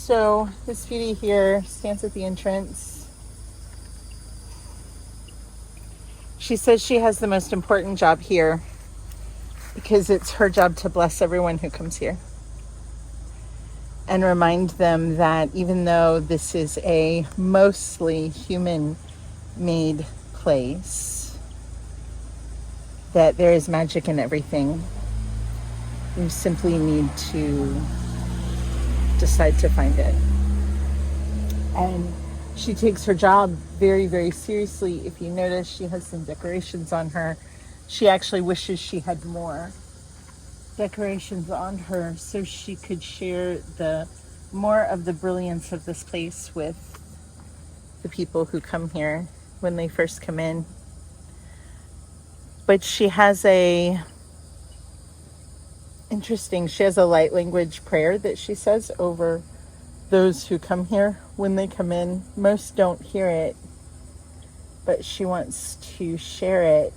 So this beauty here stands at the entrance. She says she has the most important job here because it's her job to bless everyone who comes here and remind them that even though this is a mostly human-made place, that there is magic in everything. You simply need to decide to find it. And she takes her job very, very seriously. If you notice, she has some decorations on her. She actually wishes she had more decorations on her so she could share more of the brilliance of this place with the people who come here when they first come in. But she has she has a light language prayer that she says over those who come here when they come in. Most don't hear it, but she wants to share it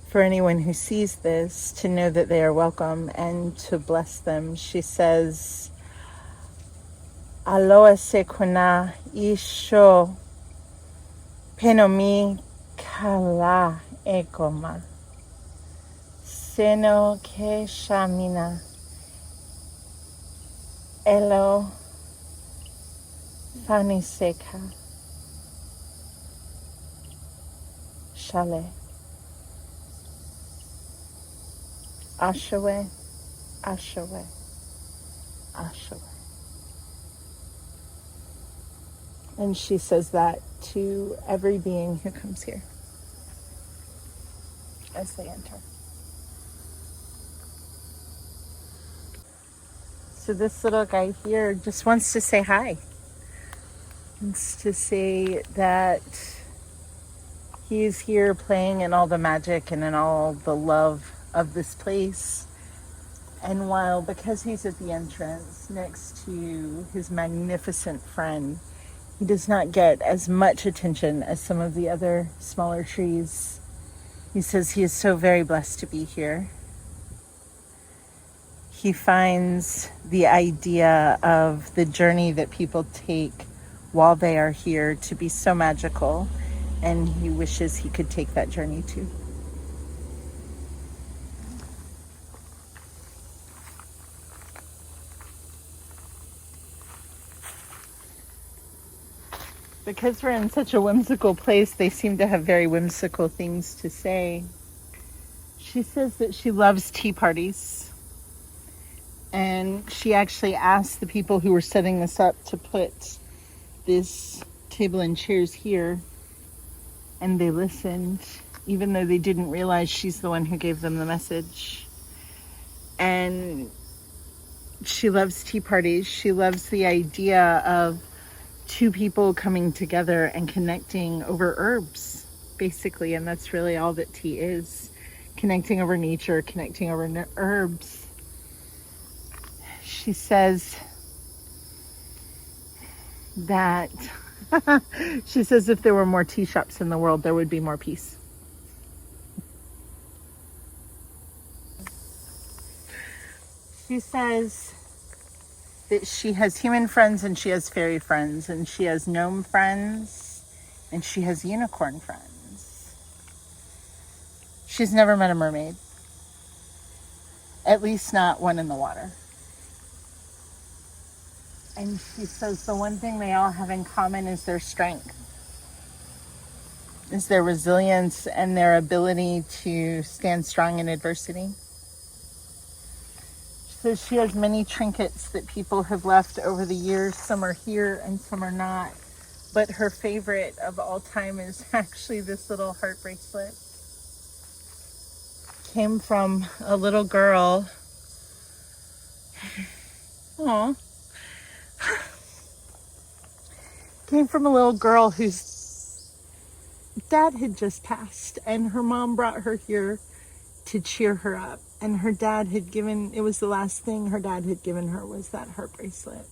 for anyone who sees this to know that they are welcome and to bless them. She says, Aloha sekuna isho penomi kala ekoma seno ke shamina elo faniseka shale ashawe ashawe ashawe. And she says that to every being who comes here as they enter. So this little guy here just wants to say hi. Wants to say that he's here playing in all the magic and in all the love of this place. And because he's at the entrance next to his magnificent friend, he does not get as much attention as some of the other smaller trees. He says he is so very blessed to be here. He finds the idea of the journey that people take while they are here to be so magical, and he wishes he could take that journey too. Because we're in such a whimsical place, they seem to have very whimsical things to say. She says that she loves tea parties. And she actually asked the people who were setting this up to put this table and chairs here. And they listened, even though they didn't realize she's the one who gave them the message. And she loves tea parties. She loves the idea of two people coming together and connecting over herbs, basically. And that's really all that tea is. Connecting over nature, connecting over herbs. She says that she says if there were more tea shops in the world, there would be more peace. She says that she has human friends and she has fairy friends and she has gnome friends and she has unicorn friends. She's never met a mermaid. At least not one in the water. And she says the one thing they all have in common is their strength, is their resilience and their ability to stand strong in adversity. So she has many trinkets that people have left over the years. Some are here and some are not. But her favorite of all time is actually this little heart bracelet. Came from a little girl. Aw. Came from a little girl whose dad had just passed. And her mom brought her here to cheer her up. And her dad had it was the last thing her dad had given her was that heart bracelet.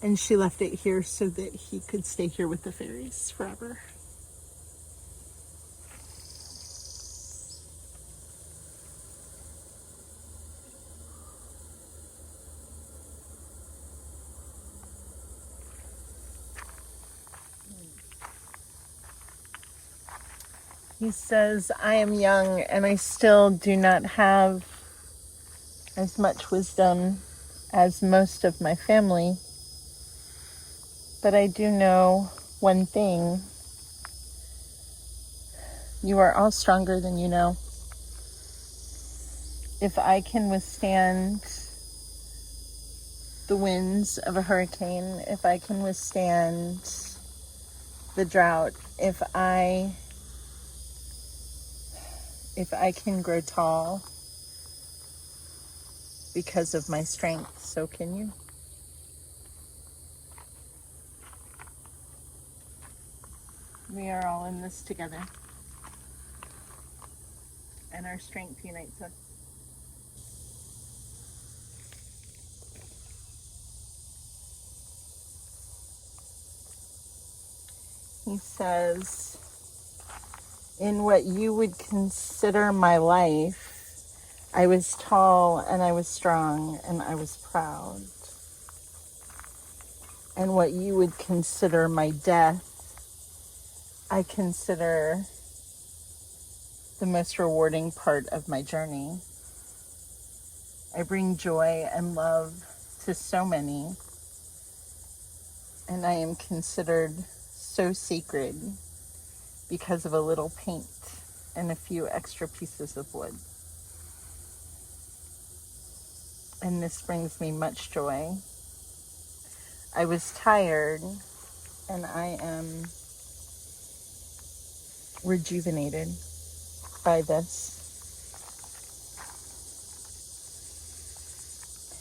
And she left it here so that he could stay here with the fairies forever. He says, I am young and I still do not have as much wisdom as most of my family, but I do know one thing. You are all stronger than you know. If I can withstand the winds of a hurricane, if I can withstand the drought, if I can grow tall because of my strength, so can you. We are all in this together, and our strength unites us. He says, in what you would consider my life, I was tall and I was strong and I was proud. And what you would consider my death, I consider the most rewarding part of my journey. I bring joy and love to so many, and I am considered so sacred because of a little paint and a few extra pieces of wood. And this brings me much joy. I was tired, and I am rejuvenated by this.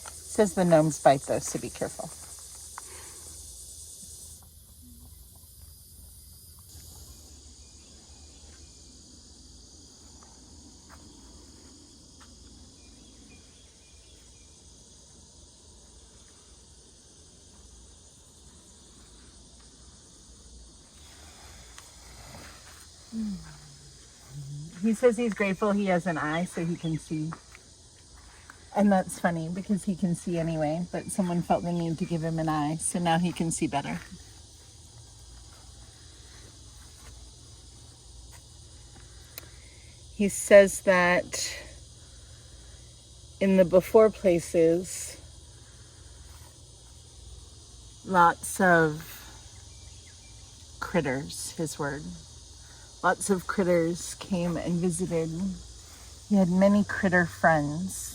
It says the gnomes bite though, so be careful. He says he's grateful he has an eye so he can see. And that's funny because he can see anyway, but someone felt the need to give him an eye, so now he can see better. He says that in the before places, lots of critters, his word, lots of critters came and visited. He had many critter friends.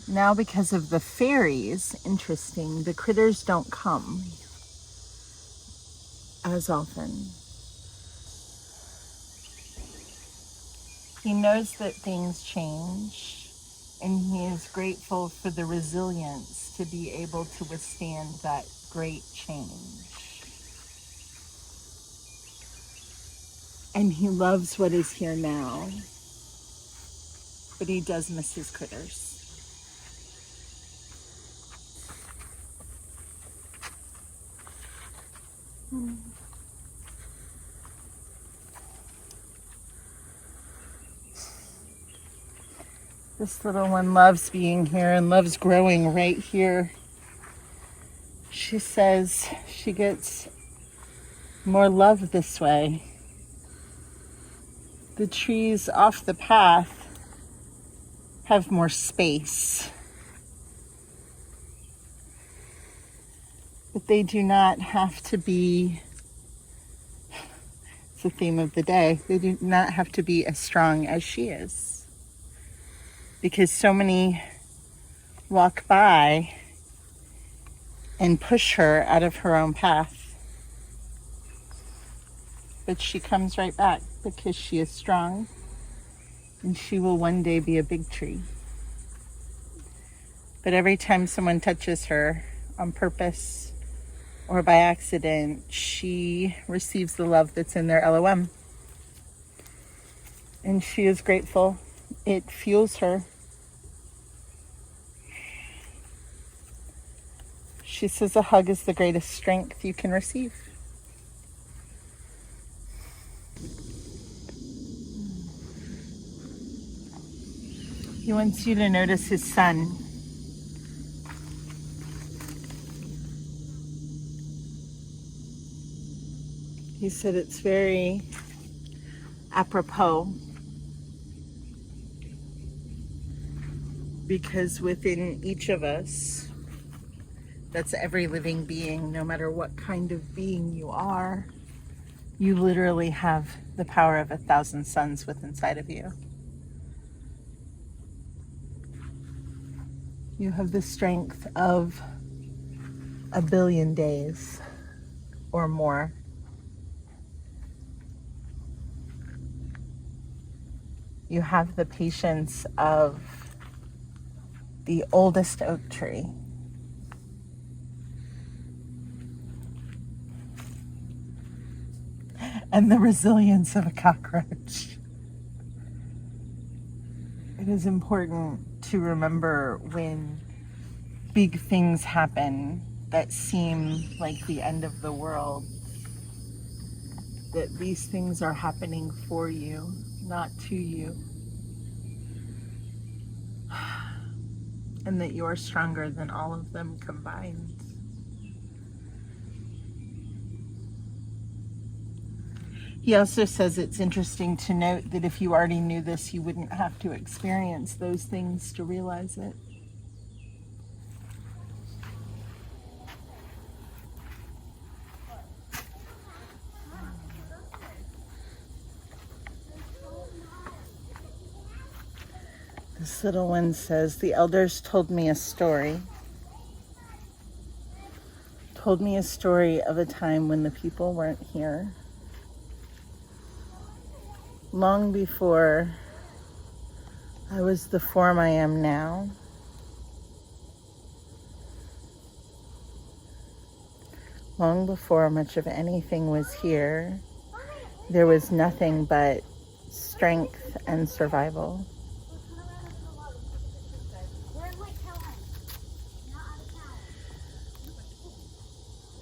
Now, because of the fairies, interesting, the critters don't come as often. He knows that things change, and he is grateful for the resilience to be able to withstand that great change. And he loves what is here now, but he does miss his critters. This little one loves being here and loves growing right here. She says she gets more love this way. The trees off the path have more space, but they do not have to be, it's the theme of the day, they do not have to be as strong as she is, because so many walk by and push her out of her own path. But she comes right back because she is strong, and she will one day be a big tree. But every time someone touches her on purpose or by accident, she receives the love that's in their LOM. And she is grateful. It fuels her. She says a hug is the greatest strength you can receive. He wants you to notice his sun. He said it's very apropos, because within each of us, that's every living being, no matter what kind of being you are, you literally have the power of 1,000 suns within inside of you. You have the strength of 1 billion days or more. You have the patience of the oldest oak tree. And the resilience of a cockroach. It is important to remember when big things happen that seem like the end of the world, that these things are happening for you, not to you. And that you're stronger than all of them combined. He also says it's interesting to note that if you already knew this, you wouldn't have to experience those things to realize it. This little one says, the elders told me a story. Told me a story of a time when the people weren't here. Long before I was the form I am now. Long before much of anything was here, there was nothing but strength and survival.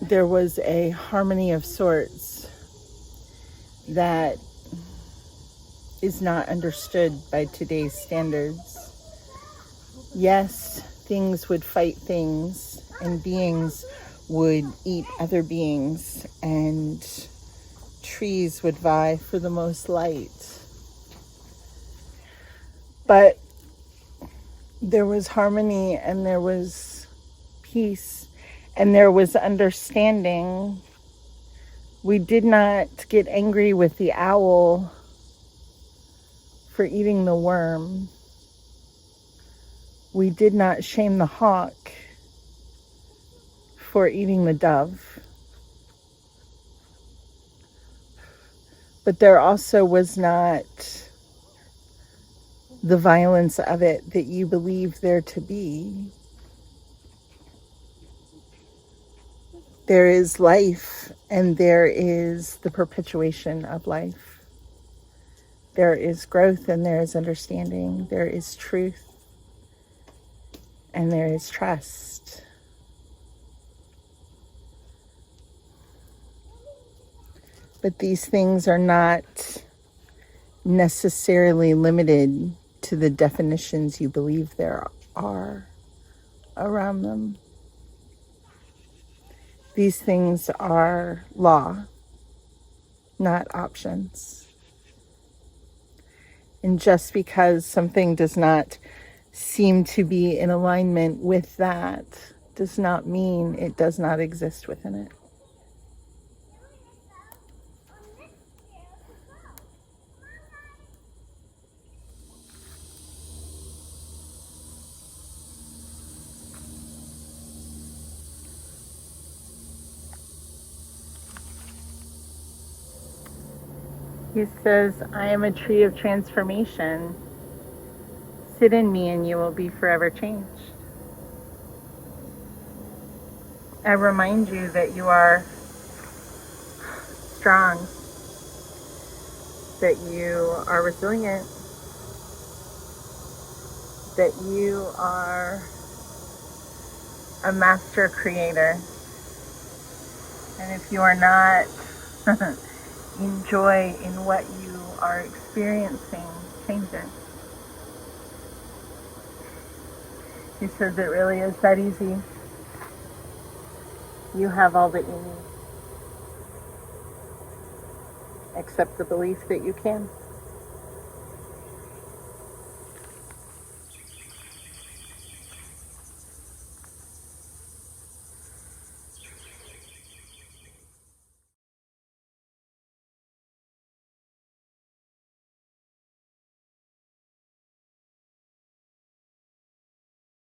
There was a harmony of sorts that is not understood by today's standards. Yes, things would fight things, and beings would eat other beings, and trees would vie for the most light. But there was harmony, and there was peace, and there was understanding. We did not get angry with the owl for eating the worm. We did not shame the hawk for eating the dove. But there also was not the violence of it that you believe there to be. There is life, and there is the perpetuation of life. There is growth, and there is understanding. There is truth, and there is trust. But these things are not necessarily limited to the definitions you believe there are around them. These things are law, not options. And just because something does not seem to be in alignment with that does not mean it does not exist within it. He says, I am a tree of transformation. Sit in me and you will be forever changed. I remind you that you are strong, that you are resilient, that you are a master creator. And if you are not, enjoy in what you are experiencing, change it. He says it really is that easy. You have all that you need, except the belief that you can.